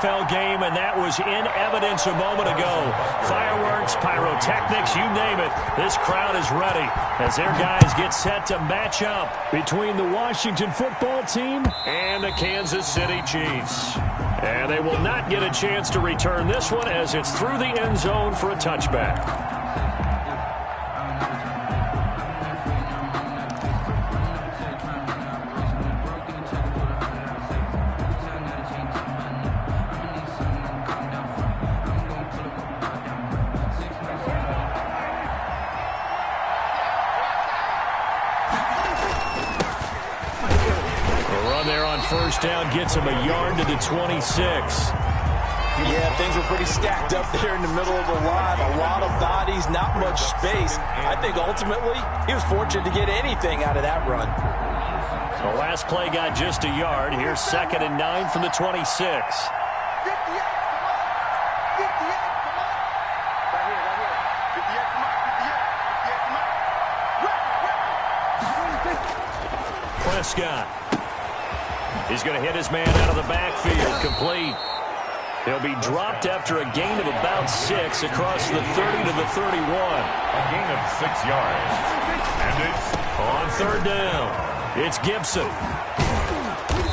NFL game, and that was in evidence a moment ago. Fireworks, pyrotechnics, you name it. This crowd is ready as their guys get set to match up between the Washington football team and the Kansas City Chiefs. And they will not get a chance to return this one as it's through the end zone for a touchback. First down gets him a yard to the 26. Yeah, things were pretty stacked up there in the middle of the line. A lot of bodies, not much space. I think ultimately he was fortunate to get anything out of that run. The last play got just a yard. Here's 2nd and 9 from the 26. Prescott. He's going to hit his man out of the backfield. Complete. He'll be dropped after a gain of about 6 across the 30 to the 31. A gain of 6 yards. And it's on 3rd down. It's Gibson.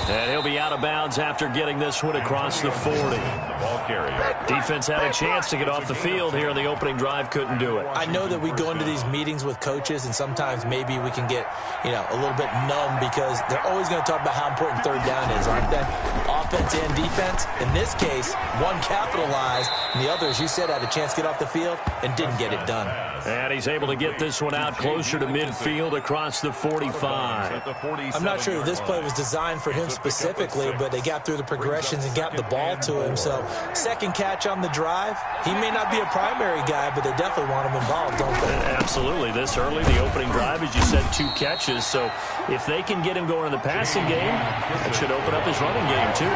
And he'll be out of bounds after getting this one across the 40. Ball carrier. Defense had a chance to get off the field here in the opening drive, couldn't do it. I know that we go into these meetings with coaches, and sometimes maybe we can get, a little bit numb because they're always going to talk about how important 3rd down is, aren't they? Offense and defense. In this case, one capitalized, and the other, as you said, had a chance to get off the field and didn't get it done. And he's able to get this one out closer to midfield across the 45. I'm not sure this play was designed for him specifically, but they got through the progressions and got the ball to him. So, second catch on the drive. He may not be a primary guy, but they definitely want him involved, don't they? Absolutely. This early, the opening drive, as you said, 2 catches. So, if they can get him going in the passing game, that should open up his running game, too.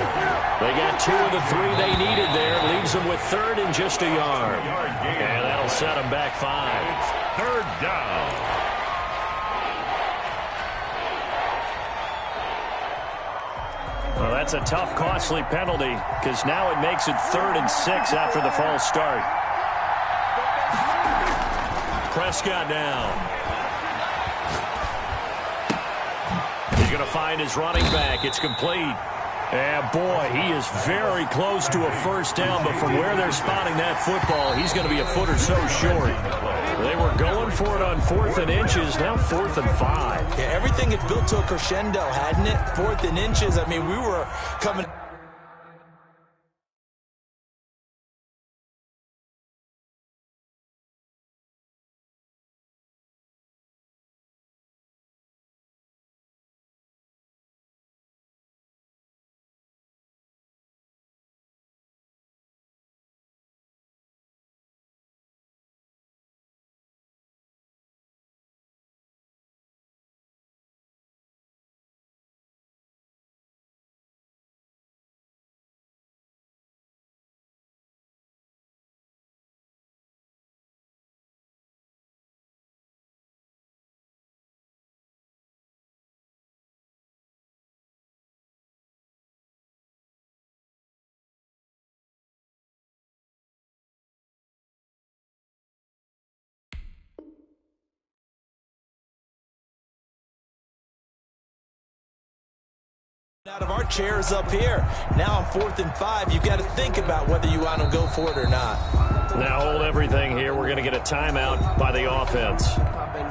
They got 2 of the 3 they needed there. Leaves them with 3rd and just a yard. And that'll set them back 5. It's 3rd down. Well, that's a tough, costly penalty because now it makes it 3rd and 6 after the false start. Prescott down. He's going to find his running back. It's complete. And, boy, he is very close to a first down, but from where they're spotting that football, he's going to be a foot or so short. They were going for it on 4th and inches, now 4th and 5. Yeah, everything had built to a crescendo, hadn't it? 4th and inches. I mean, we were coming... Out of our chairs up here. Now on 4th and 5, you've got to think about whether you want to go for it or not. Now hold everything here. We're going to get a timeout by the offense.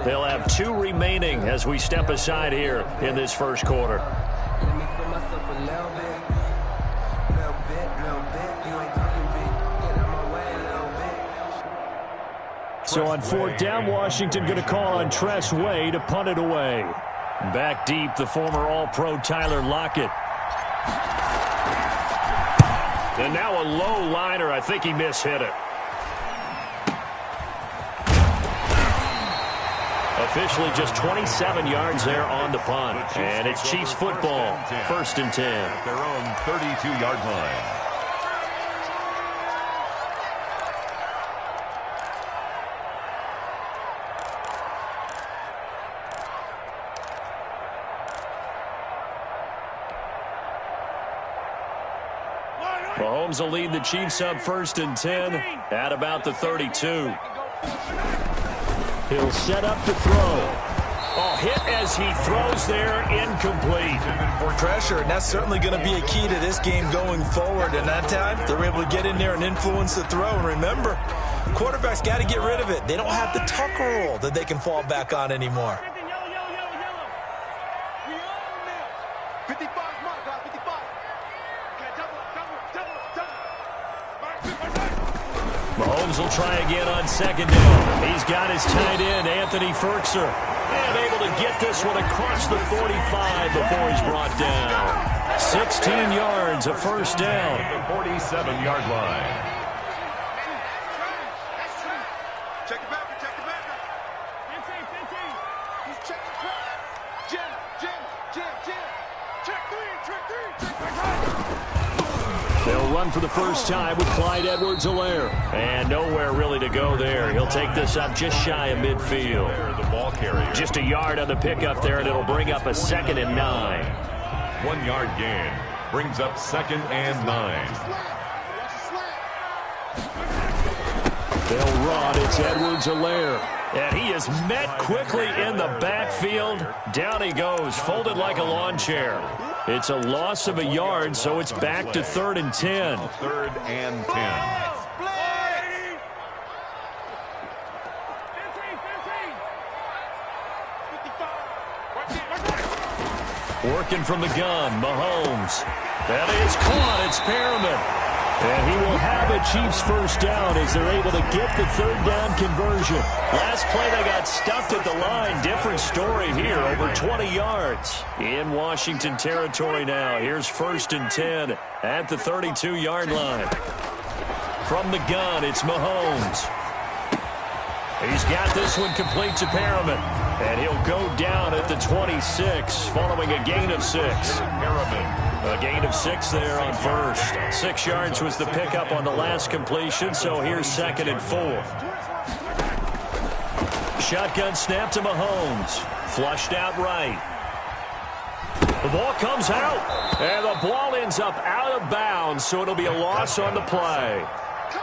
They'll have 2 remaining as we step aside here in this first quarter. So on 4th down, Washington going to call on Tress Way to punt it away. Back deep, the former All-Pro Tyler Lockett. And now a low liner. I think he mishit it. Officially just 27 yards there on the punt. And it's Chiefs football, 1st and 10. At their own 32-yard line. Mahomes will lead the Chiefs up 1st and 10 at about the 32. He'll set up to throw. Oh, hit as he throws there, incomplete. Pressure, and that's certainly going to be a key to this game going forward. And that time, they were able to get in there and influence the throw. And remember, quarterbacks got to get rid of it. They don't have the tuck rule that they can fall back on anymore. Mahomes will try again on 2nd down. He's got his tight end, Anthony Ferkser, and able to get this one across the 45 before he's brought down. 16 yards, a 1st down. The 47-yard line. Check it back. Check it back. 15. He's checking crowd. Jim. Check three. They'll run for the first time with Clyde Edwards-Helaire. And nowhere really to go there. He'll take this up just shy of midfield. The ball carrier. Just a yard on the pickup there, and it'll bring up a 2nd and 9. 1 yard gain. Brings up 2nd and 9. They'll run. It's Edwards-Helaire. And he is met quickly in the backfield. Down he goes, folded like a lawn chair. It's a loss of a yard, so it's back to 3rd and 10. 3rd and 10. Working from the gun, Mahomes. That is caught. It's Perriman. And he will have a Chiefs 1st down as they're able to get the 3rd down conversion. Last play, they got stuffed at the line. Different story here, over 20 yards. In Washington territory now. Here's 1st and 10 at the 32-yard line. From the gun, it's Mahomes. He's got this one complete to Perriman. And he'll go down at the 26 following a gain of 6. Perriman. A gain of 6 there on 1st. 6 yards was the pickup on the last completion, so here's 2nd and 4. Shotgun snap to Mahomes. Flushed out right. The ball comes out, and the ball ends up out of bounds, so it'll be a loss on the play.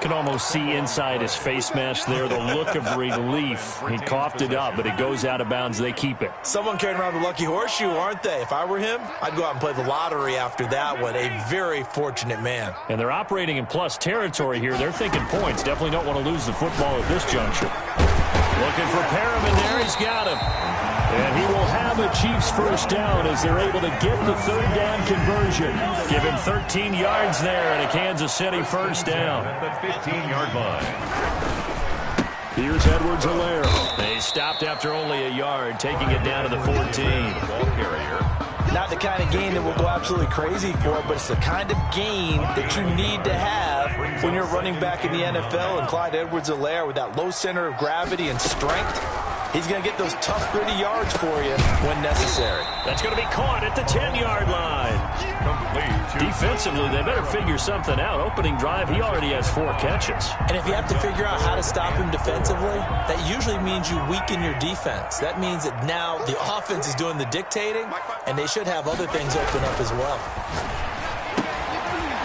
Can almost see inside his face mask there the look of relief. He coughed it up, but it goes out of bounds. They keep it. Someone carrying around the lucky horseshoe, aren't they? If I were him, I'd go out and play the lottery after that one. A very fortunate man. And they're operating in plus territory here. They're thinking points. Definitely don't want to lose the football at this juncture. Looking for Perriman there. He's got him. And he will have a Chiefs 1st down as they're able to get the 3rd down conversion. Give him 13 yards there and a Kansas City 1st down. At the 15-yard line. Here's Edwards-Helaire. They stopped after only a yard, taking it down to the 14. Ball carrier. Not the kind of game that we'll go absolutely crazy for, but it's the kind of game that you need to have when you're running back in the NFL. And Clyde Edwards-Helaire, with that low center of gravity and strength, he's going to get those tough, gritty yards for you when necessary. That's going to be caught at the 10-yard line. Defensively, they better figure something out. Opening drive, he already has 4 catches. And if you have to figure out how to stop him defensively, that usually means you weaken your defense. That means that now the offense is doing the dictating, and they should have other things open up as well.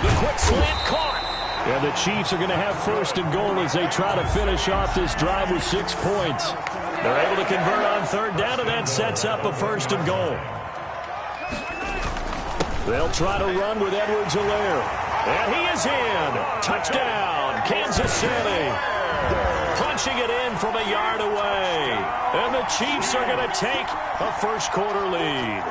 The quick slant caught. And the Chiefs are going to have 1st and goal as they try to finish off this drive with 6 points. They're able to convert on 3rd down, and that sets up a 1st and goal. They'll try to run with Edwards-Helaire. And he is in. Touchdown, Kansas City. Punching it in from a yard away. And the Chiefs are going to take a 1st quarter lead.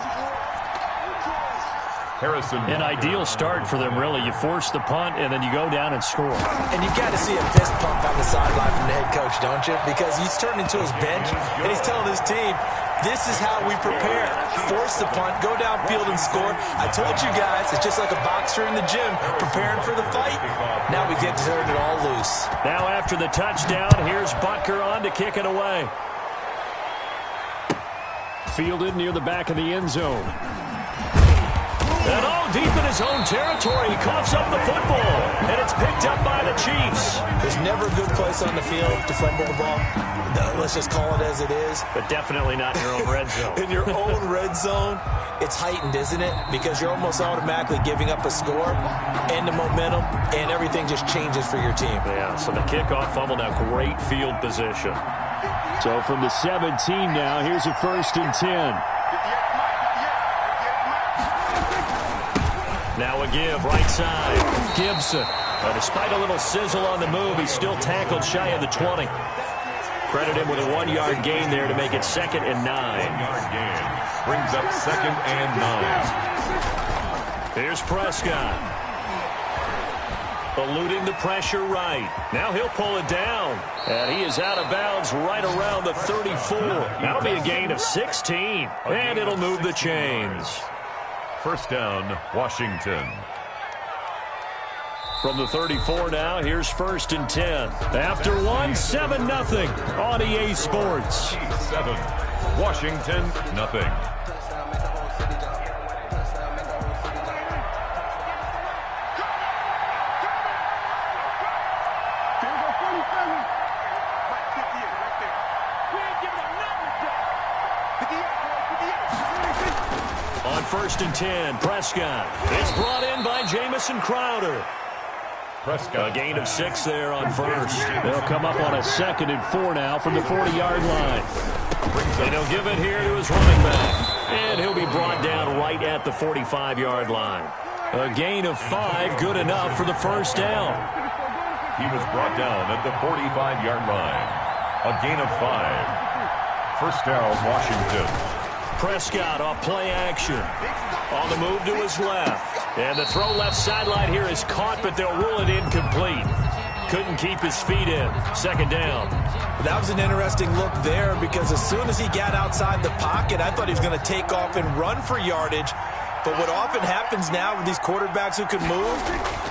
Harrison. An ideal start for them, really. You force the punt, and then you go down and score. And you got to see a fist pump on the sideline from the head coach, don't you? Because he's turned into his bench, and he's telling his team, this is how we prepare. Force the punt, go downfield and score. I told you guys, it's just like a boxer in the gym preparing for the fight. Now we get to turn it all loose. Now after the touchdown, here's Butker on to kick it away. Fielded near the back of the end zone. And all deep in his own territory, he coughs up the football, and it's picked up by the Chiefs. The There's never a good place on the field to fumble the ball. Let's just call it as it is. But definitely not in your own red zone. In your own red zone, it's heightened, isn't it? Because you're almost automatically giving up a score and the momentum, and everything just changes for your team. Yeah, so the kickoff fumble, now great field position. So from the 17 now, here's a 1st and 10. Now a give, right side. Gibson. Despite a little sizzle on the move, he's still tackled shy of the 20. Credit him with a 1-yard gain there to make it 2nd and 9. 1-yard gain brings up 2nd and 9. Here's Prescott. Eluding the pressure right. Now he'll pull it down. And he is out of bounds right around the 34. That'll be a gain of 16. And it'll move the chains. 1st down, Washington. From the 34 now, here's 1st and 10. After one, 7-0 on EA Sports. 7. Washington, nothing. On 1st and 10, Prescott. It's brought in by Jamison Crowder. Prescott. A gain of 6 there on 1st. They'll come up on a 2nd and 4 now from the 40-yard line. And he'll give it here to his running back. And he'll be brought down right at the 45-yard line. A gain of 5, good enough for the 1st down. He was brought down at the 45-yard line. A gain of 5. 1st down, Washington. Prescott off play action. On the move to his left. And the throw left sideline here is caught, but they'll rule it incomplete. Couldn't keep his feet in. 2nd down. That was an interesting look there because as soon as he got outside the pocket, I thought he was going to take off and run for yardage. But what often happens now with these quarterbacks who can move,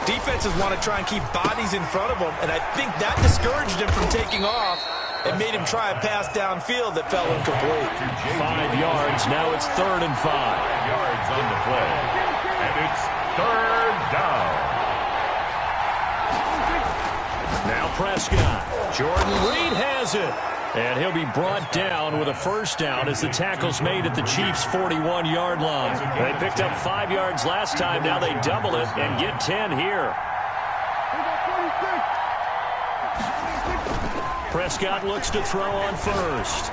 defenses want to try and keep bodies in front of them, and I think that discouraged him from taking off and made him try a pass downfield that fell incomplete. 5 yards. Now it's 3rd and 5. 5 yards on the play. And it's 3rd down. Now Prescott. Jordan Reed has it. And he'll be brought down with a 1st down as the tackle's made at the Chiefs' 41-yard line. They picked up 5 yards last time. Now they double it and get 10 here. Prescott looks to throw on 1st.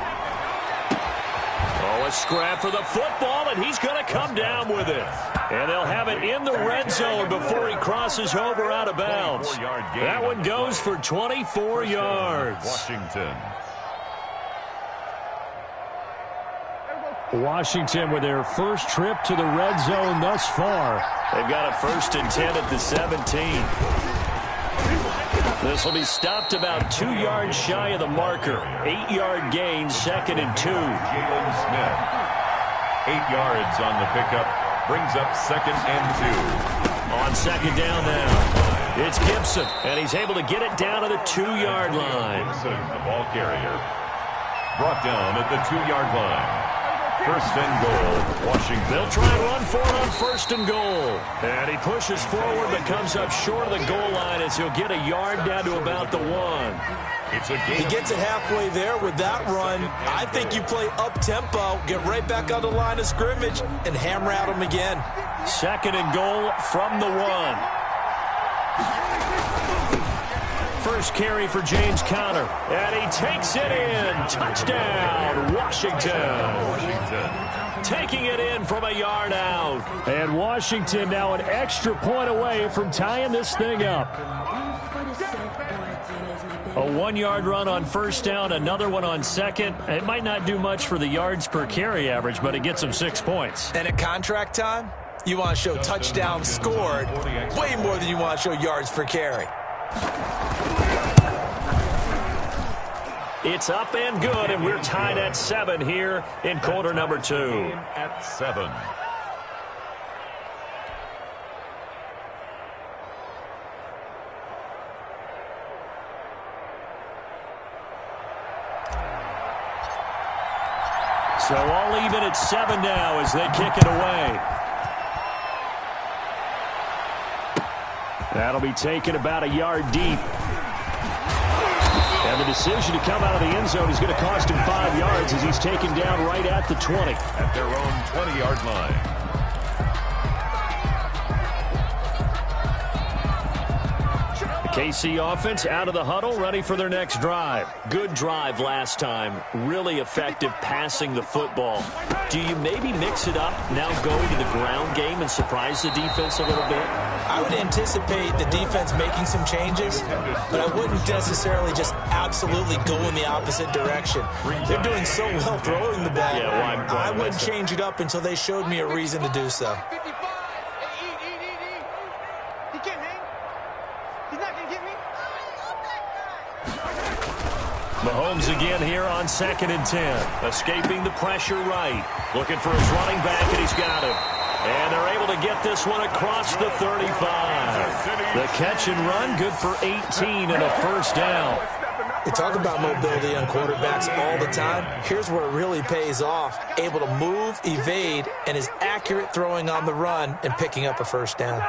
Oh, a scrap for the football, and he's going to come down with it. And they'll have it in the red zone before he crosses over out of bounds. That one goes for 24 yards. Washington. Washington with their first trip to the red zone thus far. They've got a 1st and 10 at the 17. This will be stopped about 2 yards shy of the marker. 8-yard gain, 2nd and 2. Jalen Smith. 8 yards on the pickup. Brings up 2nd and 2. On 2nd down now. It's Gibson, and he's able to get it down to the 2-yard line. Gibson, the ball carrier. Brought down at the 2-yard line. 1st and goal, Washington. They'll try and run for it on 1st and goal. And he pushes forward but comes up short of the goal line as he'll get a yard down to about the 1. It's a game. He gets it halfway there with that run. I think you play up-tempo, get right back on the line of scrimmage, and hammer at him again. 2nd and goal from the 1. First carry for James Conner. And he takes it in. Touchdown, Washington. Taking it in from a yard out. And Washington now an extra point away from tying this thing up. A 1-yard run on 1st down, another one on 2nd. It might not do much for the yards per carry average, but it gets them 6 points. And at contract time, you want to show touchdowns scored way more than you want to show yards per carry. It's up and good, and we're tied at 7 here in quarter number 2. At 7. So all even at 7 now as they kick it away. That'll be taken about a yard deep. And the decision to come out of the end zone is going to cost him 5 yards as he's taken down right at the 20. At their own 20-yard line. KC offense out of the huddle, ready for their next drive. Good drive last time. Really effective passing the football. Do you maybe mix it up, now go to the ground game and surprise the defense a little bit? I would anticipate the defense making some changes, but I wouldn't necessarily just absolutely go in the opposite direction. They're doing so well throwing the ball. Yeah, I wouldn't change it up until they showed me a reason to do so. Mahomes again here on 2nd and 10. Escaping the pressure right. Looking for his running back, and he's got him. And they're able to get this one across the 35. The catch and run, good for 18 and a first down. We talk about mobility on quarterbacks all the time. Here's where it really pays off. Able to move, evade, and is accurate throwing on the run and picking up a first down.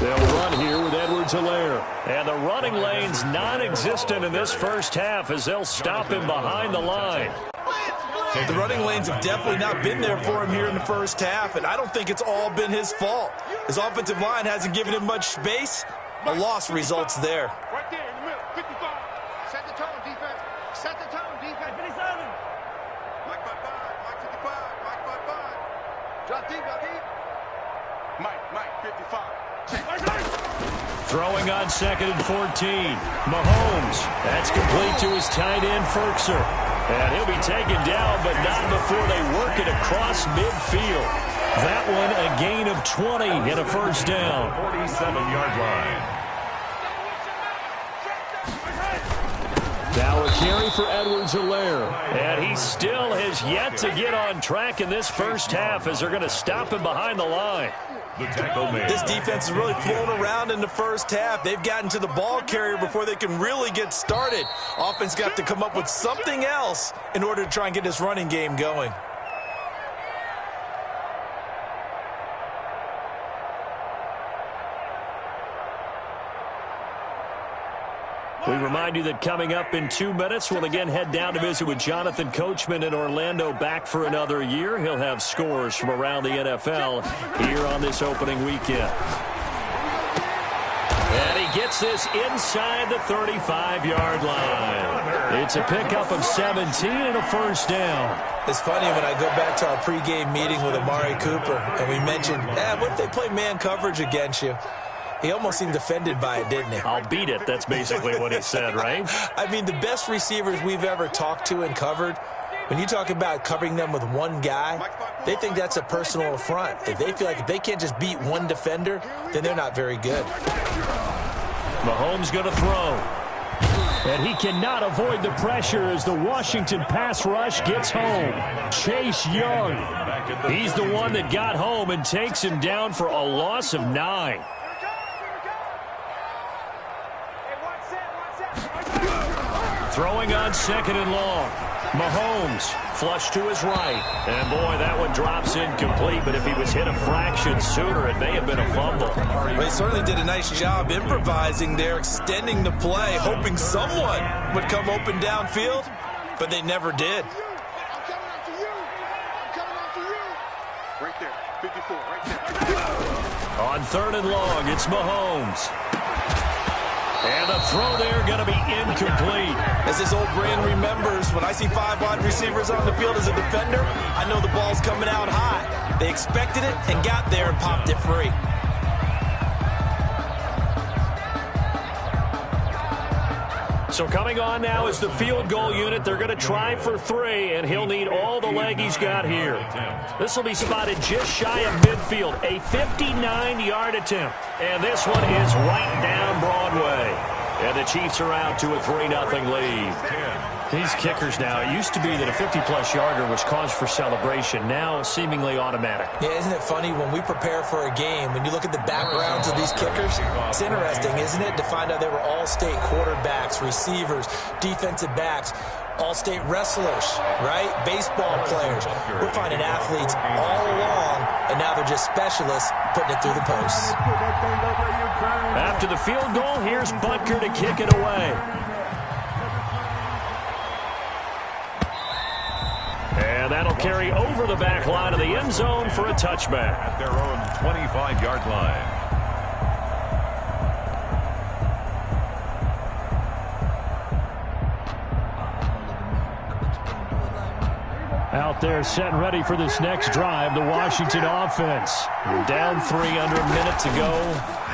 They'll run here with Edwards-Helaire. And the running lane's non-existent in this first half as they'll stop him behind the line. The running lanes have definitely not been there for him here in the first half, and I don't think it's all been his fault. His offensive line hasn't given him much space. A loss results there. Right there in the middle, 55. Set the tone, defense. Set the tone, defense. 57. Mike 55, Mike 55, Mike 55. Drop deep, drop deep. Mike 55. Throwing on 2nd and 14. Mahomes. That's complete to his tight end, Ferkser. And he'll be taken down, but not before they work it across midfield. That one a gain of 20 and a first down. 47-yard line. Now a carry for Edwards-Helaire. And he still has yet to get on track in this first half as they're going to stop him behind the line. The tackle made. This defense is really flown around in the first half. They've gotten to the ball carrier before they can really get started. Offense got to come up with something else in order to try and get this running game going. We remind you that coming up in 2 minutes, we'll again head down to visit with Jonathan Coachman in Orlando, back for another year. He'll have scores from around the NFL here on this opening weekend. And he gets this inside the 35-yard line. It's a pickup of 17 and a first down. It's funny when I go back to our pregame meeting with Amari Cooper, and we mentioned, what if they play man coverage against you? He almost seemed offended by it, didn't he? I'll beat it. That's basically what he said, right? I mean, the best receivers we've ever talked to and covered, when you talk about covering them with one guy, they think that's a personal affront. If they feel like if they can't just beat one defender, then they're not very good. Mahomes going to throw. And he cannot avoid the pressure as the Washington pass rush gets home. Chase Young. He's the one that got home and takes him down for a loss of 9. Throwing on 2nd and long. Mahomes flush to his right. And boy, that one drops incomplete. But if he was hit a fraction sooner, it may have been a fumble. Well, he certainly did a nice job improvising there, extending the play, hoping someone would come open downfield, but they never did. I'm coming after you. I'm coming after you. Right there, 54, right there. On 3rd and long, it's Mahomes. And the throw there going to be incomplete. As this old brand remembers, when I see 5 wide receivers on the field as a defender, I know the ball's coming out high. They expected it and got there and popped it free. So coming on now is the field goal unit. They're going to try for 3, and he'll need all the leg he's got here. This will be spotted just shy of midfield, a 59-yard attempt. And this one is right down Broadway. And the Chiefs are out to a 3-0 lead. These kickers now, it used to be that a 50-plus yarder was cause for celebration. Now seemingly automatic. Yeah, isn't it funny when we prepare for a game, when you look at the backgrounds of these kickers, it's interesting, isn't it, to find out they were all-state quarterbacks, receivers, defensive backs. all-state wrestlers, right? Baseball players. We're finding athletes all along, and now they're just specialists putting it through the posts. After the field goal, here's Butker to kick it away. And that'll carry over the back line of the end zone for a touchback. At their own 25-yard line. Out there set and ready for this next drive, the Washington offense. Down 3 under a minute to go.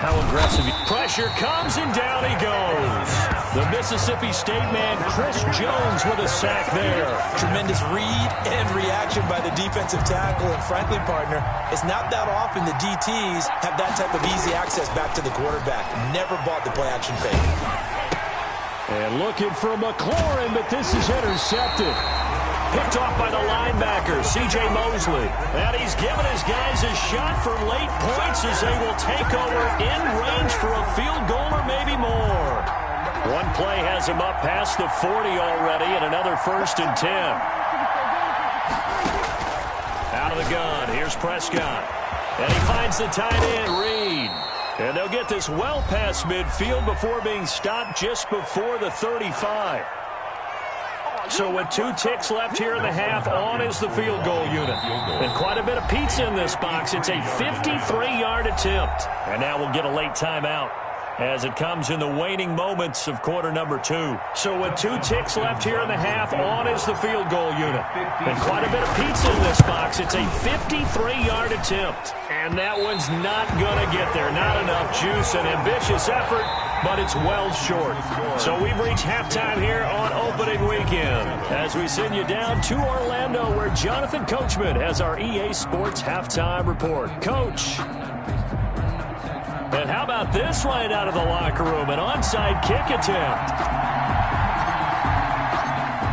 How aggressive. Pressure comes and down he goes. The Mississippi State man, Chris Jones, with a sack there. Tremendous read and reaction by the defensive tackle. And frankly, partner, it's not that often the DTs have that type of easy access back to the quarterback. Never bought the play-action fake. And looking for McLaurin, but this is intercepted. Picked off by the linebacker, C.J. Mosley. And he's given his guys a shot for late points as they will take over in range for a field goal or maybe more. One play has him up past the 40 already, and another 1st and 10. Out of the gun, here's Prescott. And he finds the tight end, Reed. And they'll get this well past midfield before being stopped just before the 35. So with 2 ticks left here in the half, on is the field goal unit. And quite a bit of pizza in this box. It's a 53-yard attempt. And now we'll get a late timeout as it comes in the waning moments of quarter number 2. So with 2 ticks left here in the half, on is the field goal unit. And quite a bit of pizza in this box. It's a 53-yard attempt. And that one's not going to get there. Not enough juice. An ambitious effort, but it's well short. So we've reached halftime here on opening weekend as we send you down to Orlando where Jonathan Coachman has our EA Sports halftime report. Coach. And how about this right out of the locker room? An onside kick attempt.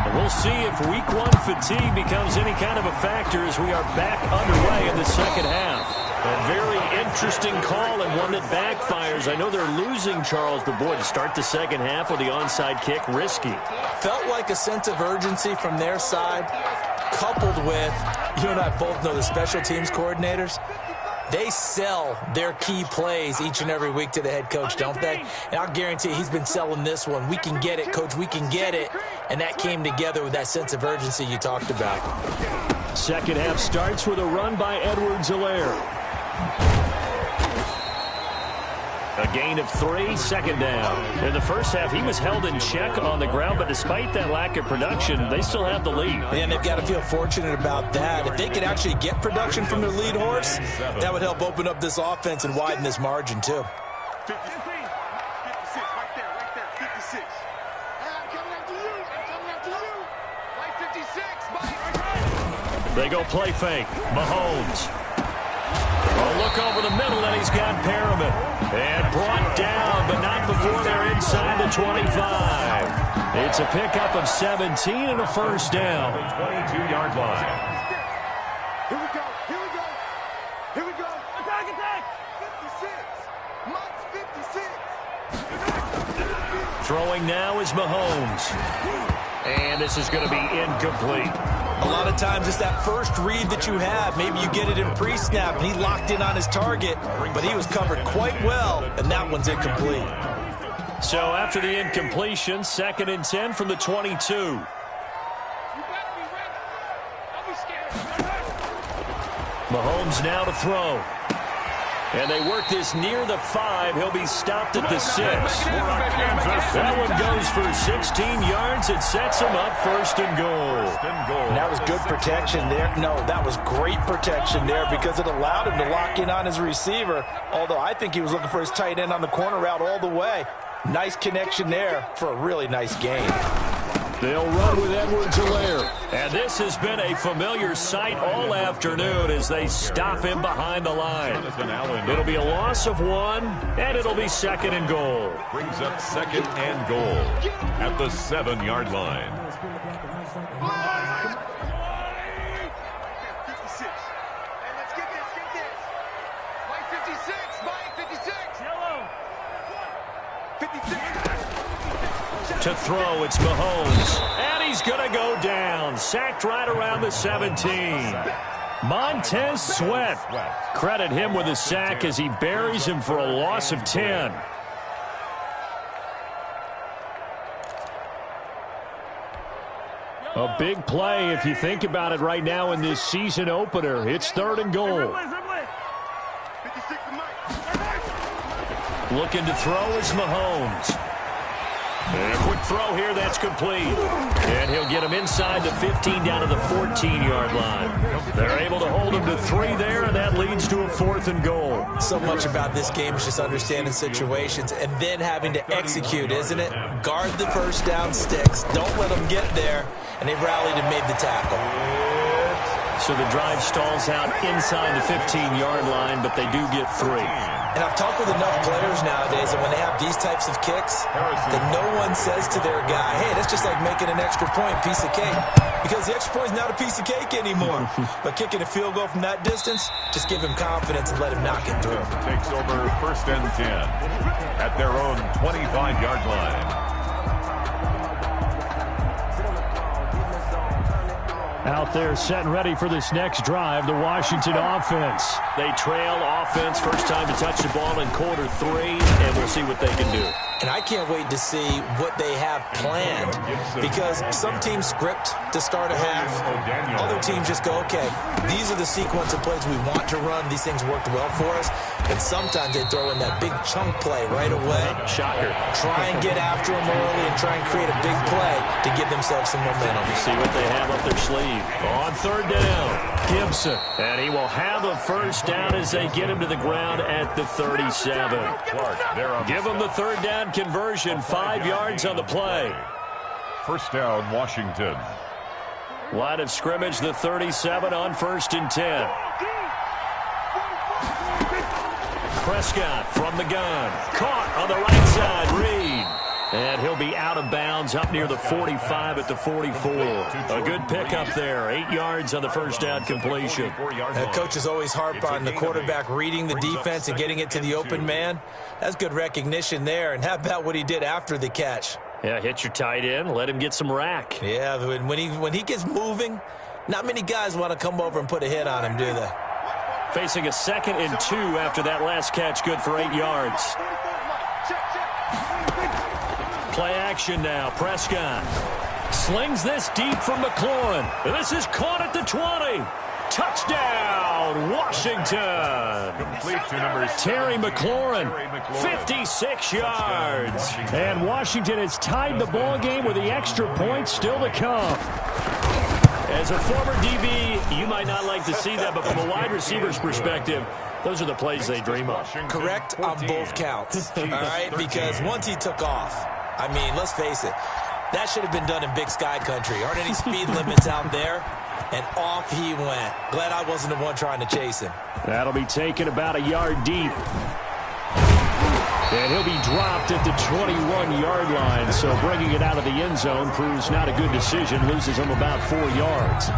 And we'll see if week 1 fatigue becomes any kind of a factor as we are back underway in the second half. A very interesting call and one that backfires. I know they're losing, Charles, but boy, to start the second half with the onside kick, risky. Felt like a sense of urgency from their side, coupled with, you and I both know the special teams coordinators. They sell their key plays each and every week to the head coach, don't they? And I'll guarantee he's been selling this one. We can get it, coach, we can get it. And that came together with that sense of urgency you talked about. Second half starts with a run by Edwards-Helaire. A gain of 3, second down. In the first half, he was held in check on the ground, but despite that lack of production, they still have the lead. And they've got to feel fortunate about that. If they could actually get production from their lead horse, that would help open up this offense and widen this margin, too. 56, right there, 56. I'm coming after you. Right 56, Mike. They go play fake. Mahomes. A look over the middle, and he's got Perriman. And brought down, but not before they're inside the 25. It's a pickup of 17 and a first down. 22-yard line. Here we go. Attack. 56. Mike's 56. Throwing now is Mahomes. And this is going to be incomplete. A lot of times it's that first read that you have. Maybe you get it in pre-snap, and he locked in on his target, but he was covered quite well, and that one's incomplete. So after the incompletion, 2nd and 10 from the 22. You better be ready. Don't be scared. Mahomes now to throw. And they work this near the 5. He'll be stopped at the 6. That one goes for 16 yards. It sets him up 1st and goal. And that was good protection there. No, that was great protection there because it allowed him to lock in on his receiver, although I think he was looking for his tight end on the corner route all the way. Nice connection there for a really nice game. They'll run with Edwards-Helaire. And this has been a familiar sight all afternoon as they stop him behind the line. It'll be a loss of 1, and it'll be 2nd and goal. Brings up 2nd and goal at the 7-yard line. 56. Hey, let's get this. Mike 56. Yellow. 56. To throw, it's Mahomes. And he's going to go down. Sacked right around the 17. Montez Sweat. Credit him with a sack as he buries him for a loss of 10. A big play if you think about it right now in this season opener. It's 3rd and goal. Looking to throw is Mahomes. And a quick throw here, that's complete. And he'll get him inside the 15 down to the 14-yard line. They're able to hold him to 3 there, and that leads to a 4th and goal. So much about this game is just understanding situations and then having to execute, isn't it? Guard the first down sticks. Don't let them get there. And they rallied and made the tackle. So the drive stalls out inside the 15-yard line, but they do get 3. And I've talked with enough players nowadays, and when they have these types of kicks, then no one says to their guy, hey, that's just like making an extra point, piece of cake. Because the extra point is not a piece of cake anymore. But kicking a field goal from that distance, just give him confidence and let him knock it through. Takes over 1st and 10 at their own 25-yard line. Out there set and ready for this next drive, the Washington offense. They trail offense, first time to touch the ball in quarter 3, and we'll see what they can do. And I can't wait to see what they have planned, because some teams script to start a half. Other teams just go, okay, these are the sequence of plays we want to run. These things worked well for us. And sometimes they throw in that big chunk play right away. Shocker. Try and get after them early and try and create a big play to give themselves some momentum. See what they have up their sleeve. On 3rd down, Gibson. And he will have a first down as they get him to the ground at the 37. Give him the 3rd down conversion, 5 yards on the play. First down, Washington. Line of scrimmage, the 37 on 1st and 10. Prescott from the gun. Caught on the right side, Reed. And he'll be out of bounds up near the 45 at the 44. A good pickup there. 8 yards on the first down completion. Coaches always harp on the quarterback reading the defense and getting it to the open man. That's good recognition there. And how about what he did after the catch? Yeah, hit your tight end. Let him get some rack. Yeah, when he gets moving, not many guys want to come over and put a hit on him, do they? Facing a 2nd and 2 after that last catch, good for 8 yards. Play action now. Prescott slings this deep from McLaurin. This is caught at the 20. Touchdown, Washington. Complete to number Terry McLaurin, 56 yards. And Washington has tied the ball game with the extra point still to come. As a former DB, you might not like to see that, but from a wide receiver's perspective, those are the plays they dream of. Correct on both counts, all right? Because once he took off, I mean, let's face it, that should have been done in Big Sky Country. Aren't any speed limits out there? And off he went. Glad I wasn't the one trying to chase him. That'll be taken about a yard deep. And he'll be dropped at the 21-yard line. So bringing it out of the end zone proves not a good decision. Loses him about 4 yards.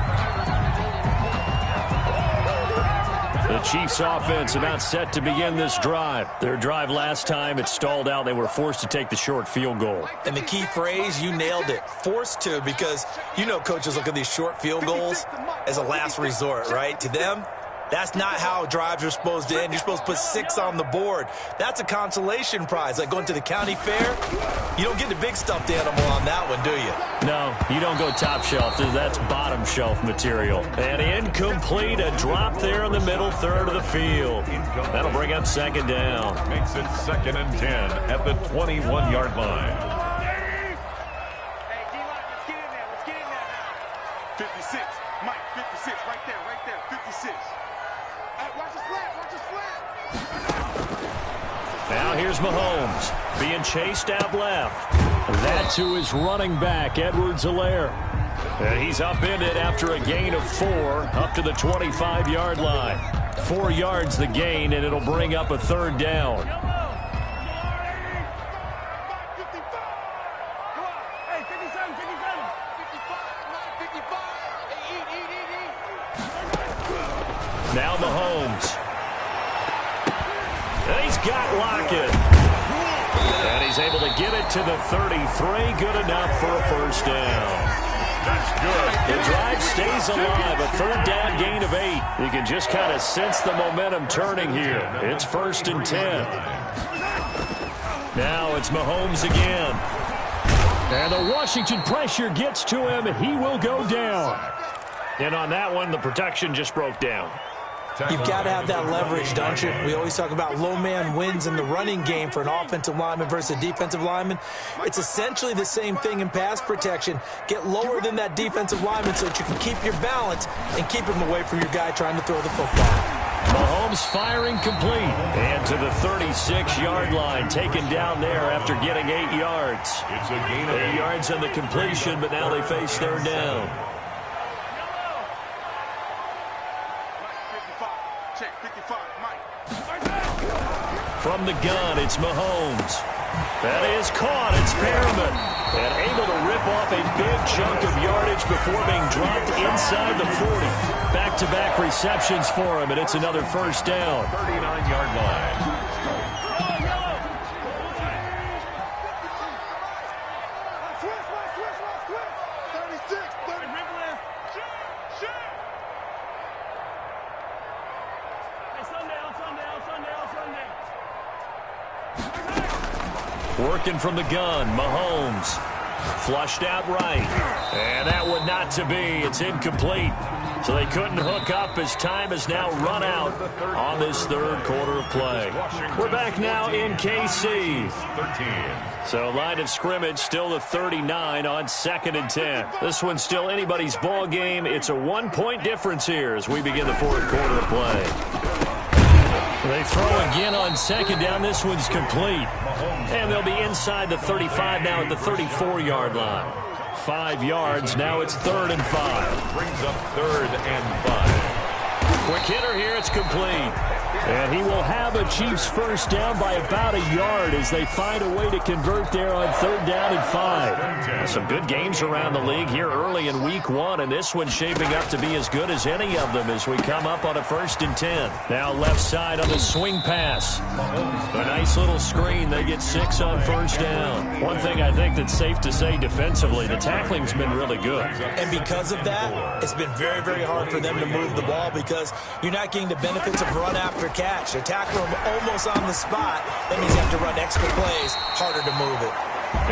The Chiefs offense about set to begin this drive. Their drive last time, it stalled out. They were forced to take the short field goal. And the key phrase, you nailed it. Forced to, because you know coaches look at these short field goals as a last resort, right? To them, that's not how drives are supposed to end. You're supposed to put 6 on the board. That's a consolation prize. Like going to the county fair, you don't get the big stuffed animal on that one, do you? No, you don't go top shelf. That's bottom shelf material. And incomplete, a drop there in the middle third of the field. That'll bring up 2nd down. Makes it 2nd and 10 at the 21-yard line. Hey, D-line, let's get in there. Let's get in there now. 56. Mike, 56. Right there. 56. Hey, watch the slant. Watch the slant. Now here's Mahomes being chased out left. That to his running back, Edwards-Helaire. And he's upended after a gain of 4 up to the 25-yard line. 4 yards the gain, and it'll bring up a 3rd down. Now Mahomes. And he's got Lockett. And he's able to get it to the 33. Good enough for a first down. That's good. The drive stays alive. A third down gain of 8. You can just kind of sense the momentum turning here. It's 1st and 10. Now it's Mahomes again. And the Washington pressure gets to him. He will go down. And on that one, the protection just broke down. You've got to have that leverage, don't you? We always talk about low man wins in the running game for an offensive lineman versus a defensive lineman. It's essentially the same thing in pass protection. Get lower than that defensive lineman so that you can keep your balance and keep him away from your guy trying to throw the football. Mahomes firing complete. And to the 36-yard line, taken down there after getting 8 yards. It's a gain of 8 yards on the completion, but now they face third down. From the gun, it's Mahomes. That is caught. It's Perriman. And able to rip off a big chunk of yardage before being dropped inside the 40. Back-to-back receptions for him, and it's another first down. 39-yard line. Working from the gun, Mahomes. Flushed out right. And that one not to be. It's incomplete. So they couldn't hook up as time has now run out on this third quarter of play. We're back now in KC. So line of scrimmage still the 39 on 2nd and 10. This one's still anybody's ball game. It's a 1-point difference here as we begin the fourth quarter of play. They throw again on 2nd down. This one's complete. And they'll be inside the 35 now at the 34-yard line. 5 yards. Now it's 3rd and 5. Brings up 3rd and 5. Quick hitter here. It's complete. And he will have a Chiefs first down by about a yard as they find a way to convert there on 3rd down and 5. Some good games around the league here early in week 1, and this one's shaping up to be as good as any of them as we come up on a 1st and 10. Now left side on the swing pass. A nice little screen. They get 6 on first down. One thing I think that's safe to say defensively, the tackling's been really good. And because of that, it's been very, very hard for them to move the ball because you're not getting the benefits of run after catch. They tackle him almost on the spot. That means you have to run extra plays, harder to move it.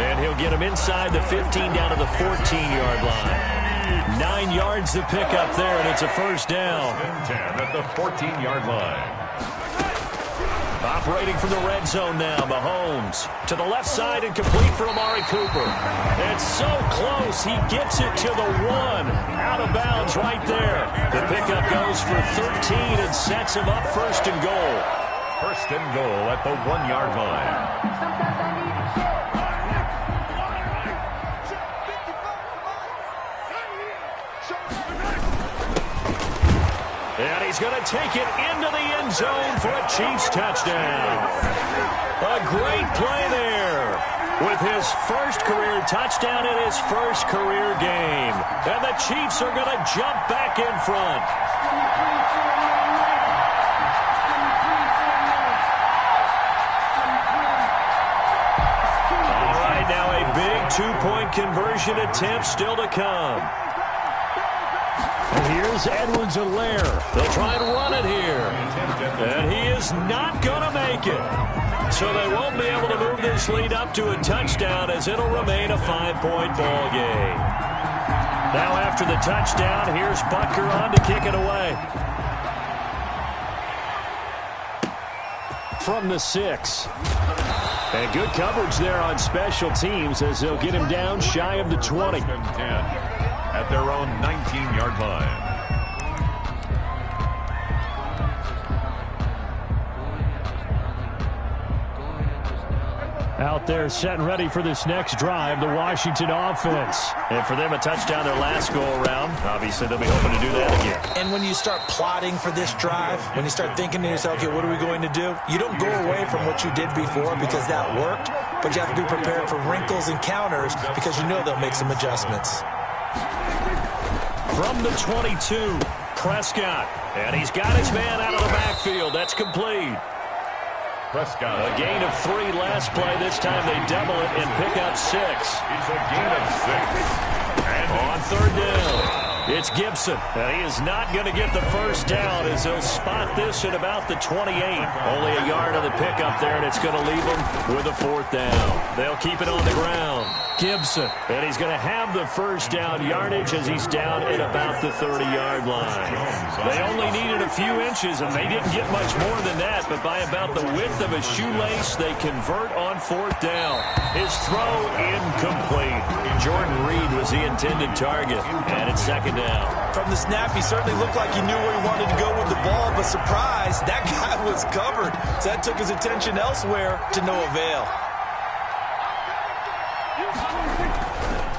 And he'll get him inside the 15 down to the 14-yard line. 9 yards to pick up there, and it's a first down. 10 at the 14-yard line. Operating from the red zone now, Mahomes. To the left side and complete for Amari Cooper. It's so close, he gets it to the 1. Out of bounds right there. The pickup goes for 13 and sets him up 1st and goal. 1st and goal at the 1-yard line. And he's going to take it into the end zone for a Chiefs touchdown. A great play there with his first career touchdown in his first career game. And the Chiefs are going to jump back in front. All right, now a big 2-point conversion attempt still to come. And here's Edwards-Helaire. They'll try and run it here. And he is not going to make it. So they won't be able to move this lead up to a touchdown as it'll remain a 5-point ball game. Now after the touchdown, here's Butker on to kick it away. From the 6. And good coverage there on special teams as they'll get him down shy of the 20. 10 at their own 19-yard line. Out there set and ready for this next drive, the Washington offense. And for them, a touchdown their last go-around. Obviously, they'll be hoping to do that again. And when you start plotting for this drive, when you start thinking to yourself, okay, what are we going to do? You don't go away from what you did before because that worked, but you have to be prepared for wrinkles and counters because you know they'll make some adjustments. From the 22, Prescott. And he's got his man out of the backfield. That's complete. Prescott. A gain of 3 last play. This time they double it and pick up 6. It's a gain of 6. And On third down, it's Gibson. And he is not going to get the first down as he'll spot this at about the 28. Only a yard on the pickup there, and it's going to leave him with a fourth down. They'll keep it on the ground. Gibson, and he's going to have the first down yardage as he's down at about the 30-yard line. They only needed a few inches, and they didn't get much more than that, but by about the width of a shoelace, they convert on fourth down. His throw incomplete. Jordan Reed was the intended target, and it's second down. From the snap, he certainly looked like he knew where he wanted to go with the ball, but surprise, that guy was covered. So that took his attention elsewhere to no avail.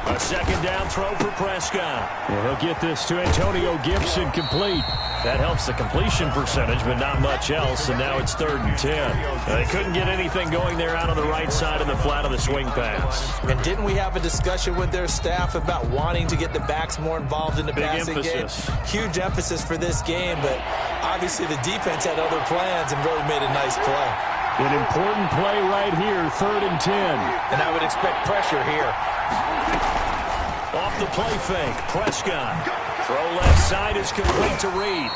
A second down throw for Prescott. And he'll get this to Antonio Gibson complete. That helps the completion percentage, but not much else, and now it's 3rd and 10. They couldn't get anything going there out on the right side of the flat of the swing pass. And didn't we have a discussion with their staff about wanting to get the backs more involved in the passing game? Huge emphasis for this game, but obviously the defense had other plans and really made a nice play. An important play right here, 3rd and 10. And I would expect pressure here. Off the play fake, Prescott. Throw left side is complete to Reed.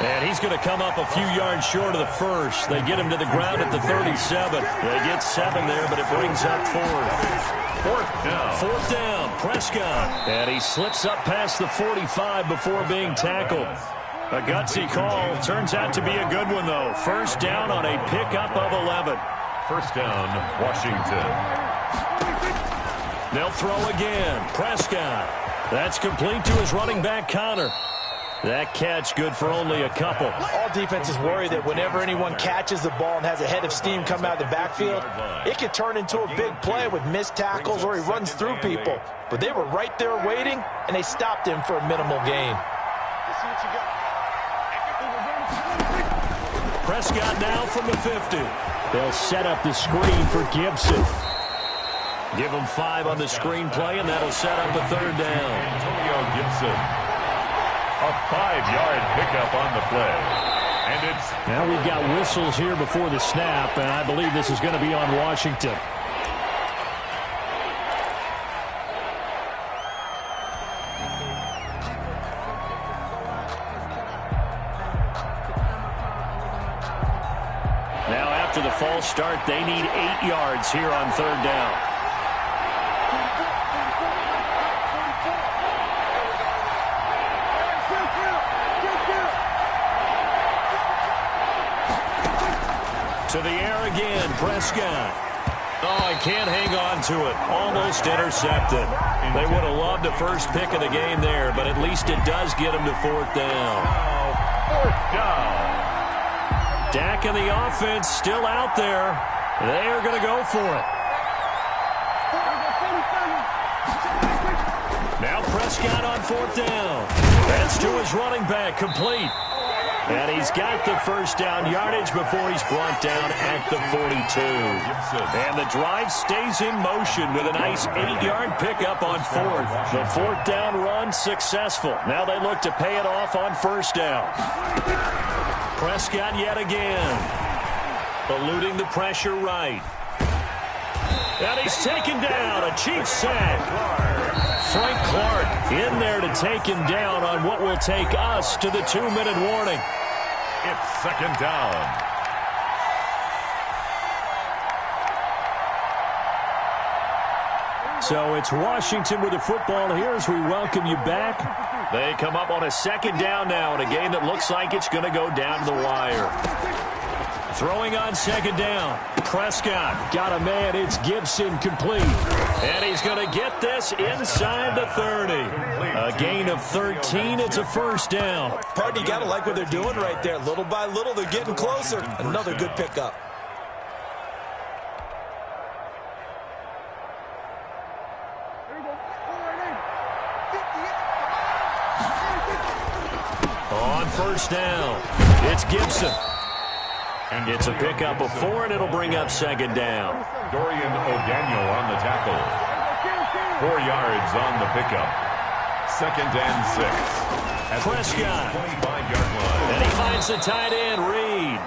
And he's going to come up a few yards short of the first. They get him to the ground at the 37. They get 7 there, but it brings up 4th. Fourth down, Prescott. And he slips up past the 45 before being tackled. A gutsy call. Turns out to be a good one, though. First down on a pickup of 11. First down, Washington. They'll throw again. Prescott. That's complete to his running back, Connor. That catch good for only a couple. All defenses worry that whenever anyone catches the ball and has a head of steam come out of the backfield, it could turn into a big play with missed tackles or he runs through people. But they were right there waiting, and they stopped him for a minimal gain. Prescott now from the 50. They'll set up the screen for Gibson. Give him 5 on the screen play, and that'll set up a 3rd down. Antonio Gibson. A 5-yard pickup on the play. And it's... Now we've got whistles here before the snap, and I believe this is going to be on Washington. Now after the false start, they need 8 yards here on 3rd down. To the air again, Prescott. Oh, he can't hang on to it. Almost intercepted. They would have loved the first pick of the game there, but at least it does get him to 4th down. 4th down. Dak and the offense still out there. They are going to go for it. Now Prescott on 4th down. That's to his running back, complete. And he's got the first down yardage before he's brought down at the 42. And the drive stays in motion with a nice 8-yard pickup on 4th. The 4th down run successful. Now they look to pay it off on 1st down. Prescott yet again. Eluding the pressure right. And he's taken down. A Chiefs sack. Frank Clark in there to take him down on what will take us to the 2-minute warning. It's 2nd down. So it's Washington with the football here as we welcome you back. They come up on a 2nd down now in a game that looks like it's going to go down to the wire. Throwing on 2nd down. Prescott got a man. It's Gibson complete. And he's going to get this inside the 30. A gain of 13. It's a 1st down. Pardon, you got to like what they're doing right there. Little by little, they're getting closer. Another good pickup. On 1st down, it's Gibson. And it's a pickup of 4, and it'll bring up 2nd down. Dorian O'Daniel on the tackle. 4 yards on the pickup. 2nd and 6. At Prescott. 25-yard line. And he finds the tight end, Reed.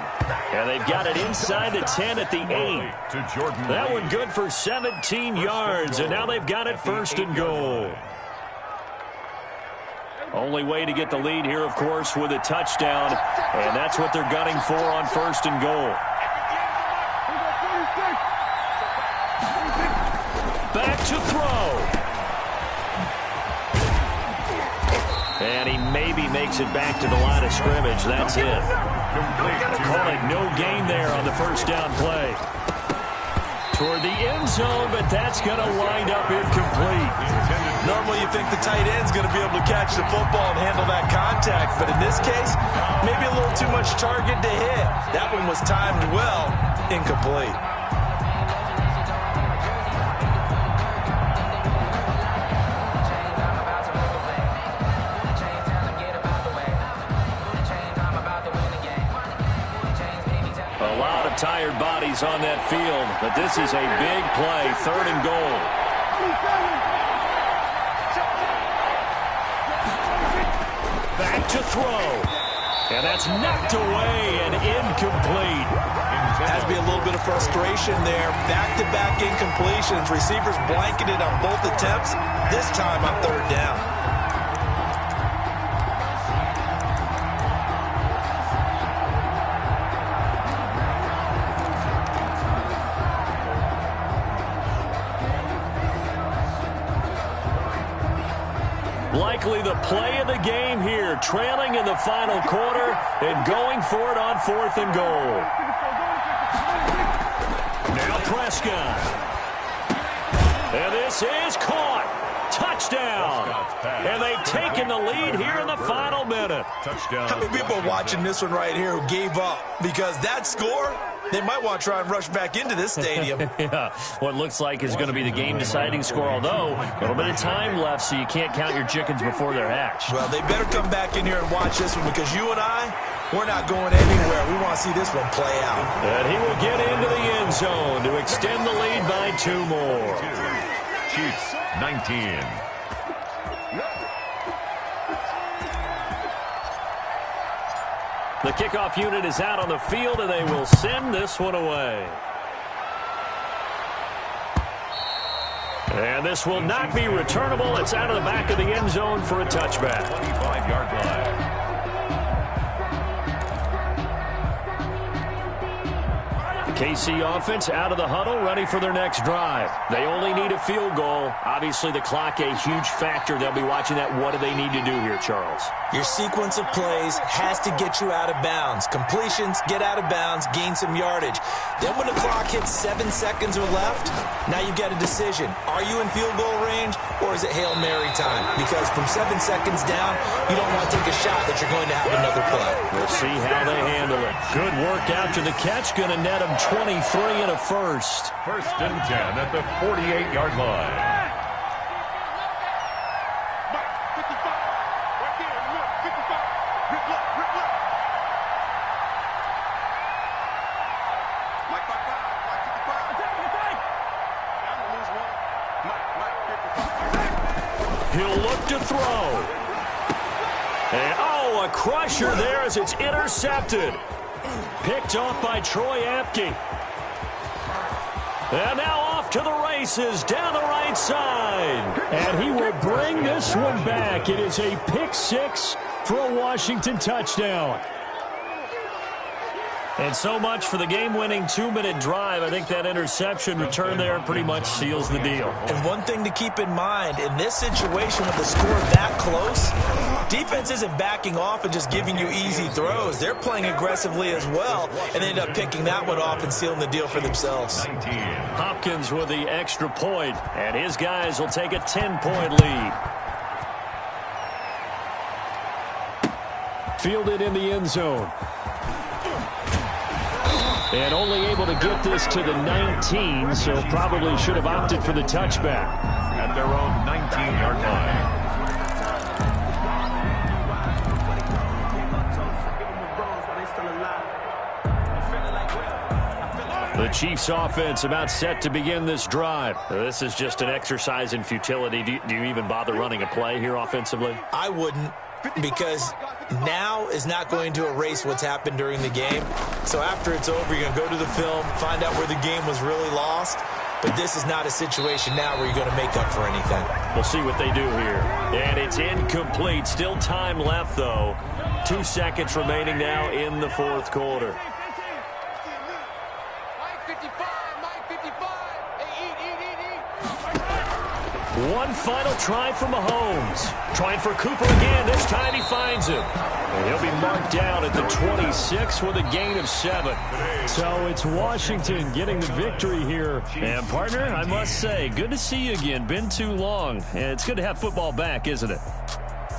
And they've got it inside the 10 at the 8. To Jordan That Reed. one good for 17 yards, and now they've got it 1st and goal. Only way to get the lead here, of course, with a touchdown, and that's what they're gunning for on 1st and goal. Back to throw. And he maybe makes it back to the line of scrimmage. That's it. Calling no gain there on the first down play. Toward the end zone, but that's going to wind up incomplete. Normally you think the tight end's going to be able to catch the football and handle that contact, but in this case, maybe a little too much target to hit. That one was timed well, incomplete. Tired bodies on that field, but this is a big play, 3rd and goal. Back to throw. And that's knocked away and incomplete. Has to be a little bit of frustration there. Back-to-back incompletions. Receivers blanketed on both attempts, this time on 3rd down. Likely the play of the game here, trailing in the final quarter and going for it on 4th and goal. Now Prescott. And this is caught. Touchdown. And they've taken the lead here in the final minute. Touchdown. How many people are watching this one right here who gave up? Because that score, they might want to try and rush back into this stadium. Yeah, what looks like is going to be the game-deciding score, although a little bit of time left, so you can't count your chickens before they're hatched. Well, they better come back in here and watch this one, because you and I, we're not going anywhere. We want to see this one play out. And he will get into the end zone to extend the lead by 2 more. Chiefs, 19. The kickoff unit is out on the field, and they will send this one away. And this will not be returnable. It's out of the back of the end zone for a touchback. 25-yard line. KC offense out of the huddle, ready for their next drive. They only need a field goal. Obviously, the clock a huge factor. They'll be watching that. What do they need to do here, Charles? Your sequence of plays has to get you out of bounds. Completions, get out of bounds, gain some yardage. Then when the clock hits 7 seconds or left, now you get a decision. Are you in field goal range, or is it Hail Mary time? Because from 7 seconds down, you don't want to take a shot that you're going to have another play. We'll see how they handle it. Good work after the catch. Going to net them 23 and a first. 1st and 10 at the 48-yard line. He'll look to throw. And, oh, a crusher there as it's intercepted. Picked off by Troy Apke. And now off to the races down the right side. And he will bring this one back. It is a pick 6 for a Washington touchdown. And so much for the game-winning 2-minute drive. I think that interception return there pretty much seals the deal. And one thing to keep in mind, in this situation with the score that close, defense isn't backing off and just giving you easy throws. They're playing aggressively as well, and they end up picking that one off and sealing the deal for themselves. 19. Hopkins with the extra point, and his guys will take a 10-point lead. Fielded in the end zone. And only able to get this to the 19, so probably should have opted for the touchback. At their own 19-yard line. The Chiefs offense about set to begin this drive. This is just an exercise in futility. Do you even bother running a play here offensively? I wouldn't, because now is not going to erase what's happened during the game. So after it's over, you're going to go to the film, find out where the game was really lost, but this is not a situation now where you're going to make up for anything. We'll see what they do here. And it's incomplete. Still time left, though. 2 seconds remaining now in the fourth quarter. One final try for Mahomes. Trying for Cooper again. This time he finds him. And he'll be marked down at the 26 with a gain of 7. So it's Washington getting the victory here. And, partner, I must say, good to see you again. Been too long. And it's good to have football back, isn't it?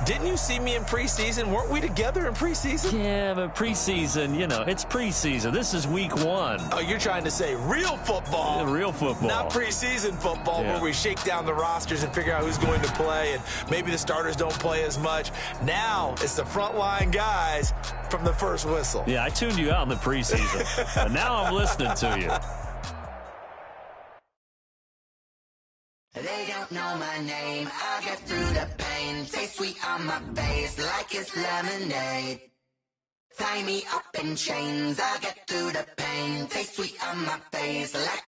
Didn't you see me in preseason? Weren't we together in preseason? Yeah, but preseason, it's preseason. This is week 1. Oh, you're trying to say real football. Yeah, real football. Not preseason football where we shake down the rosters and figure out who's going to play, and maybe the starters don't play as much. Now it's the frontline guys from the first whistle. Yeah, I tuned you out in the preseason, but now I'm listening to you. They don't know my name, I'll get through the pain. Taste sweet on my face like it's lemonade. Tie me up in chains, I'll get through the pain. Taste sweet on my face like